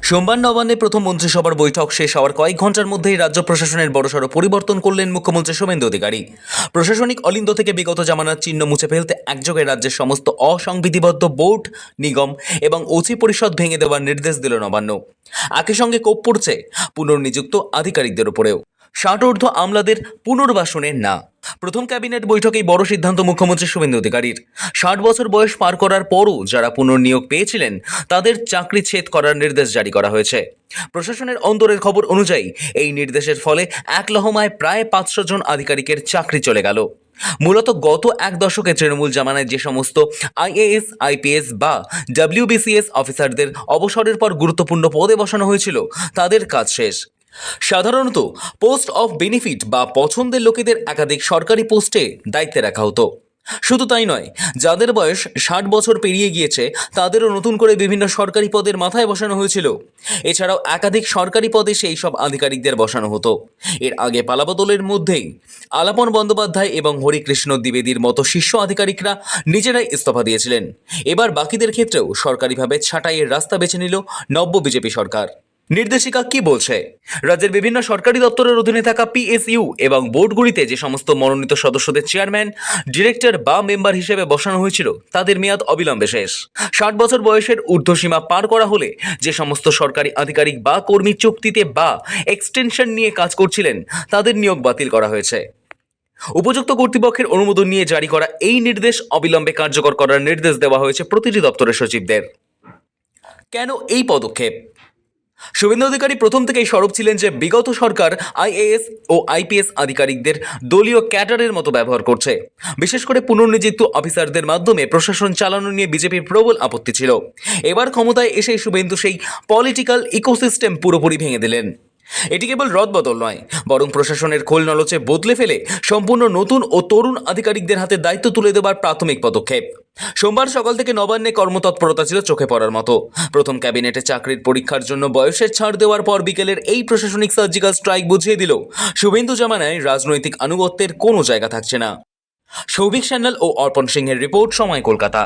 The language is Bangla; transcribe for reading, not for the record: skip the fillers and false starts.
সোমবার নবান্নে প্রথম মন্ত্রিসভার বৈঠক শেষ হওয়ার কয়েক ঘন্টার মধ্যেই রাজ্য প্রশাসনের বড়সড় পরিবর্তন করলেন মুখ্যমন্ত্রী শুভেন্দু অধিকারী। প্রশাসনিক অলিন্দ থেকে বিগত জামানার চিহ্ন মুছে ফেলতে একযোগে রাজ্যের সমস্ত অসংবিধিবদ্ধ বোর্ড, নিগম এবং ওসি পরিষদ ভেঙে দেওয়ার নির্দেশ দিল নবান্ন। একই সঙ্গে কোপ পড়ছে পুনর্নিযুক্ত আধিকারিকদের উপরেও। ৬০ ঊর্ধ্ব আমলাদের পুনর্বাসনের না। প্রথম ক্যাবিনেট বৈঠকেই বড় সিদ্ধান্ত মুখ্যমন্ত্রী শুভেন্দু অধিকারীর। ৬০ বছর বয়স পার করার পরও যারা পুনর্নিয়োগ পেয়েছিলেন তাদের চাকরি ছেদ করার নির্দেশ জারি করা হয়েছে। প্রশাসনের অন্দরের খবর অনুযায়ী এই নির্দেশের ফলে এক লহমায় প্রায় ৫০০ জন আধিকারিকের চাকরি চলে গেল। মূলত গত এক দশকে তৃণমূল জামানায় যে সমস্ত আইএএস, আইপিএস বা ডব্লিউবিসিএস অফিসারদের অবসরের পর গুরুত্বপূর্ণ পদে বসানো হয়েছিল, তাদের কাজ শেষ। সাধারণত পোস্ট অফ বেনিফিট বা পছন্দের লোকেদের একাধিক সরকারি পোস্টে দায়িত্বে রাখা হতো। শুধু তাই নয়, যাদের বয়স ৬০ বছর পেরিয়ে গিয়েছে তাদেরও নতুন করে বিভিন্ন সরকারি পদের মাথায় বসানো হয়েছিল। এছাড়াও একাধিক সরকারি পদে সেই সব আধিকারিকদের বসানো হতো। এর আগে পালাবদলের মধ্যেই আলাপন বন্দ্যোপাধ্যায় এবং হরিকৃষ্ণ দ্বিবেদীর মতো শীর্ষ আধিকারিকরা নিজেরাই ইস্তফা দিয়েছিলেন। এবার বাকিদের ক্ষেত্রেও সরকারিভাবে ছাঁটাইয়ের রাস্তা বেছে নিল নব্য বিজেপি সরকার। নির্দেশিকা কি বলছে? রাজ্যের বিভিন্ন সরকারি দপ্তরের অধীনে থাকা পিএসইউ এবং বোর্ডগুলিতে যে সমস্ত মনোনীত সদস্যদের চেয়ারম্যান, ডিরেক্টর বা মেম্বার হিসেবে বসানো হয়েছিল তাদের মেয়াদ অবিলম্বে শেষ। ৬০ বছর বয়সের ঊর্ধ্বসীমা পার করা হলে যে সমস্ত সরকারি আধিকারিক বা কর্মী চুক্তিতে বা এক্সটেনশন নিয়ে কাজ করছিলেন তাদের নিয়োগ বাতিল করা হয়েছে। উপযুক্ত কর্তৃপক্ষের অনুমোদন নিয়ে জারি করা এই নির্দেশ অবিলম্বে কার্যকর করার নির্দেশ দেওয়া হয়েছে প্রতিটি দপ্তরের সচিবদের। কেন এই পদক্ষেপ? শুভেন্দু অধিকারী প্রথম থেকেই সরব ছিলেন যে বিগত সরকার আইএএস ও আইপিএস আধিকারিকদের দলীয় ক্যাডারের মতো ব্যবহার করছে। বিশেষ করে পুনর্নিযুক্ত অফিসারদের মাধ্যমে প্রশাসন চালানো নিয়ে বিজেপির প্রবল আপত্তি ছিল। এবার ক্ষমতায় এসে শুভেন্দু সেই পলিটিক্যাল ইকোসিস্টেম পুরোপুরি ভেঙে দিলেন। এটি কেবল রদবদল নয়, বরং প্রশাসনের খোল নলচে বদলে ফেলে সম্পূর্ণ নতুন ও তরুণ আধিকারিকদের হাতে দায়িত্ব তুলে দেওয়ার প্রাথমিক পদক্ষেপ। সোমবার সকাল থেকে নবান্নে কর্মতৎপরতা ছিল চোখে পড়ার মতো। প্রথম ক্যাবিনেটে চাকরির পরীক্ষার জন্য বয়সের ছাড় দেওয়ার পর বিকেলের এই প্রশাসনিক সার্জিক্যাল স্ট্রাইক বুঝিয়ে দিল শুভেন্দু জামানায় রাজনৈতিক আনুগত্যের কোনো জায়গা থাকছে না। সৌভিক সান্যাল ও অর্পণ সিংহের রিপোর্ট, সময়, কলকাতা।